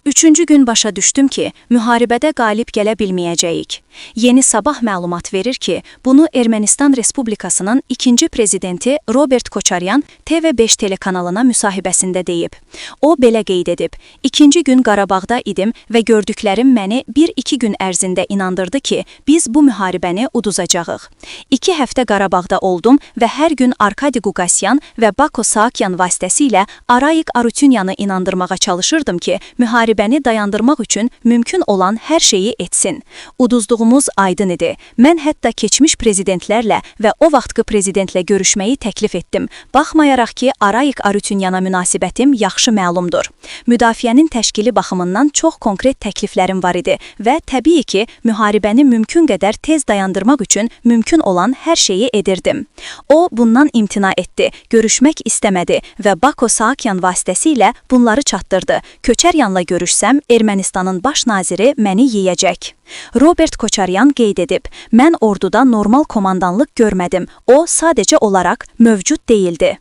Üçüncü gün başa düşdüm ki, müharibədə qalib gələ bilməyəcəyik. Yeni Sabah məlumat verir ki, bunu Ermənistan Respublikasının ikinci prezidenti Robert Koçaryan TV5 telekanalına müsahibəsində deyib. O belə qeyd edib, ikinci gün Qarabağda idim və gördüklərim məni 1-2 gün ərzində inandırdı ki, biz bu müharibəni uduzacağıq. 2 həftə Qarabağda oldum və hər gün Arkadi Qukasyan və Bako Saakyan vasitəsilə Arayik Arutunyanı inandırmağa çalışırdım ki, müharibəni dayandırmaq üçün mümkün olan hər şeyi etsin. Uduzduğumuz aydın idi. Mən hətta keçmiş prezidentlərlə və o vaxtki prezidentlə görüşməyi təklif etdim. Baxmayaraq ki, Arayik Arutunyana münasibətim yaxşı məlumdur. Müdafiənin təşkili baxımından çox konkret təkliflərim var idi və təbii ki, müharibəni mümkün qədər tez dayandırmaq üçün mümkün olan hər şeyi edirdim. O, bundan imtina etdi, görüşmək istəmədi və Bako Saakyan vasitəsilə bunları çatdırdı. Köçəryanla görüşsəm, Ermənistanın baş naziri məni yeyəcək. Robert Koçaryan qeyd edib, mən orduda normal komandanlıq görmədim, o sadəcə olaraq mövcud değildi.